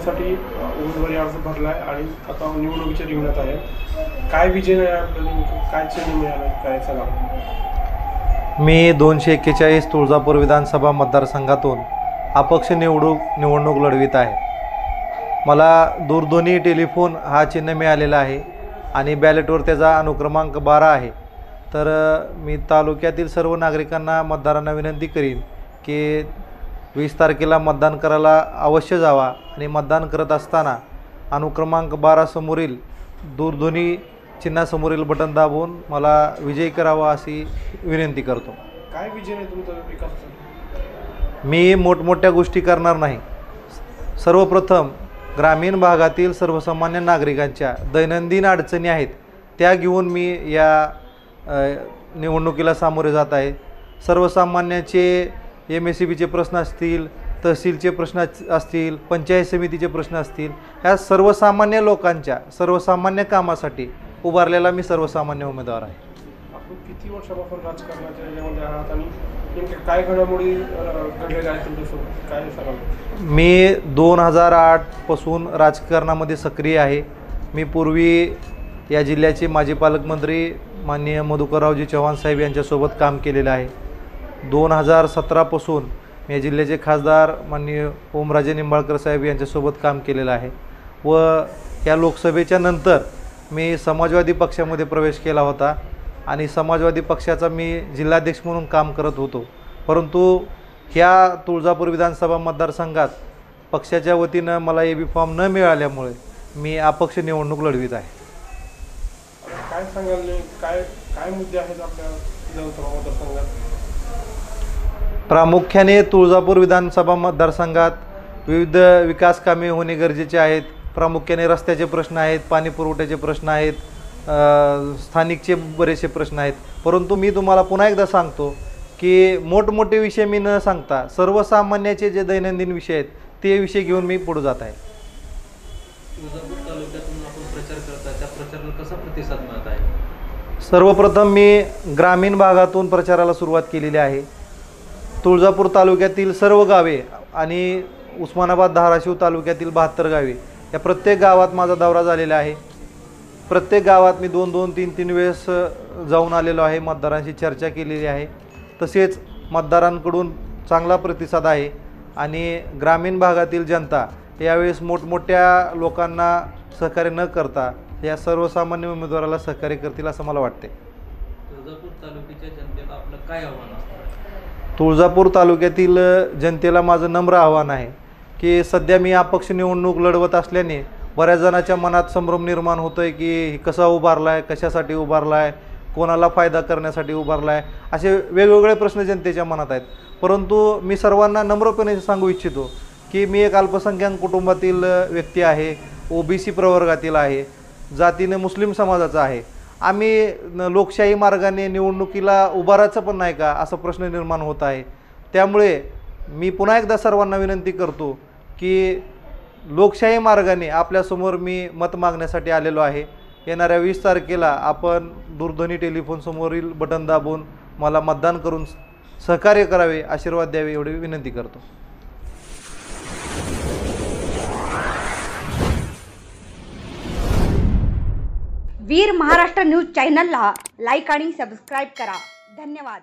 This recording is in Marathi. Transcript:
पदासाठी उमेदवारी अर्ज भरला आहे आणि आता निवडणुकीच्या रिंगणात आहे. काय विजय आहे आपल्याला, काय चिन्ह मिळालं, काय सांगा. मी 241 तुळजापूर विधानसभा मतदारसंघातून अपक्ष निवडणूक लढवित आहे. मला दूरध्वनी टेलिफोन हा चिन्ह मिळालेला आहे आणि बॅलेटवर त्याचा अनुक्रमांक 12 आहे. तर मी तालुक्यातील सर्व नागरिकांना मतदारांना विनंती करीन की 20 तारखेला मतदान करायला अवश्य जावा आणि मतदान करत असताना अनुक्रमांक 12 समोरील दूरध्वनी चिन्हासमोरील बटन दाबून मला विजयी करावा अशी विनंती करतो. काय विजय आहे तुमचा विकासाचा? मी मोठमोठ्या गोष्टी करणार नाही. सर्वप्रथम ग्रामीण भागातील सर्वसामान्य नागरिकांच्या दैनंदिन अडचणी आहेत त्या घेऊन मी या निवडणुकीला सामोरे जात आहे. सर्वसामान्याचे MSEBचे प्रश्न असतील, तहसीलचे प्रश्न असतील, पंचायत समितीचे प्रश्न असतील, ह्या सर्वसामान्य लोकांच्या सर्वसामान्य कामासाठी उभारलेला मी सर्वसामान्य उमेदवार आहे. आपण किती वर्षापासून राजकारणाच्या याच्यामध्ये आहात आणि नेमक्या काय घडामोडी घडलेल्या आहेत तुमच्यासोबत, काय सांगाल? मी 2008 पासून राजकारणामध्ये सक्रिय आहे. मी पूर्वी या जिल्ह्याचे माजी पालकमंत्री माननीय मधुकररावजी चव्हाण साहेब यांच्यासोबत काम केलेलं आहे. 2017 पासून मी या जिल्ह्याचे खासदार माननीय ओमराजे निंबाळकर साहेब यांच्यासोबत काम केलेलं आहे व या लोकसभेच्या नंतर मी समाजवादी पक्षामध्ये प्रवेश केला होता आणि समाजवादी पक्षाचा मी जिल्हाध्यक्ष म्हणून काम करत होतो. परंतु ह्या तुळजापूर विधानसभा मतदारसंघात पक्षाच्या वतीनं मला AB फॉर्म न मिळाल्यामुळे मी अपक्ष निवडणूक लढवित आहे. काय सांगाल, काय काय मुद्दे आहेत आपल्या विधानसभा मतदारसंघात? प्रामुख्याने तुळजापूर विधानसभा मतदारसंघात विविध विकास कामे होणे गरजेचे आहेत. प्रामुख्याने रस्त्याचे प्रश्न आहेत, पाणी पुरवठ्याचे प्रश्न आहेत, स्थानिकचे बरेचसे प्रश्न आहेत. परंतु मी तुम्हाला पुन्हा एकदा सांगतो की मोठमोठे विषय मी न सांगता सर्वसामान्याचे जे दैनंदिन विषय आहेत ते विषय घेऊन मी पुढे जात आहे. तुळजापूर तालुक्यातून आपण प्रचार करता, त्या प्रचाराला कसा प्रतिसाद मिळत आहे? सर्वप्रथम मी ग्रामीण भागातून प्रचाराला सुरुवात केलेली आहे. तुळजापूर तालुक्यातील सर्व गावे आणि उस्मानाबाद धाराशिव तालुक्यातील 72 गावे या प्रत्येक गावात माझा दौरा झालेला आहे. प्रत्येक गावात मी 2-2, 3-3 वेळेस जाऊन आलेलो आहे. मतदारांशी चर्चा केलेली आहे. तसेच मतदारांकडून चांगला प्रतिसाद आहे आणि ग्रामीण भागातील जनता यावेळेस मोठमोठ्या लोकांना सहकार्य न करता या सर्वसामान्य उमेदवाराला सहकार्य करतील असं मला वाटते. तुळजापूर तालुक्याच्या जनतेला आपलं काय आव्हान असतं? तुळजापूर तालुक्यातील जनतेला माझं नम्र आव्हान आहे की सध्या मी अपक्ष निवडणूक लढवत असल्याने बऱ्याच जणांच्या मनात संभ्रम निर्माण होतो आहे की कसा उभारला आहे, कशासाठी उभारला आहे, कोणाला फायदा करण्यासाठी उभारला आहे, असे वेगवेगळे प्रश्न जनतेच्या मनात आहेत. परंतु मी सर्वांना नम्रपणे सांगू इच्छितो की मी एक अल्पसंख्याक कुटुंबातील व्यक्ती आहे, OBC प्रवर्गातील आहे, जातीने मुस्लिम समाजाचा आहे. आम्ही लोकशाही मार्गाने निवडणुकीला उभारायचं पण नाही का असा प्रश्न निर्माण होत आहे. त्यामुळे मी पुन्हा एकदा सर्वांना विनंती करतो की लोकशाही मार्गाने आपल्यासमोर मी मत मागण्यासाठी आलेलो आहे. येणाऱ्या 20 तारखेला आपण दूरध्वनी टेलिफोन समोरील बटन दाबून मला मतदान करून सहकार्य करावे, आशीर्वाद द्यावे एवढी विनंती करतो. वीर महाराष्ट्र न्यूज चॅनलला लाईक आणि सबस्क्राईब करा. धन्यवाद.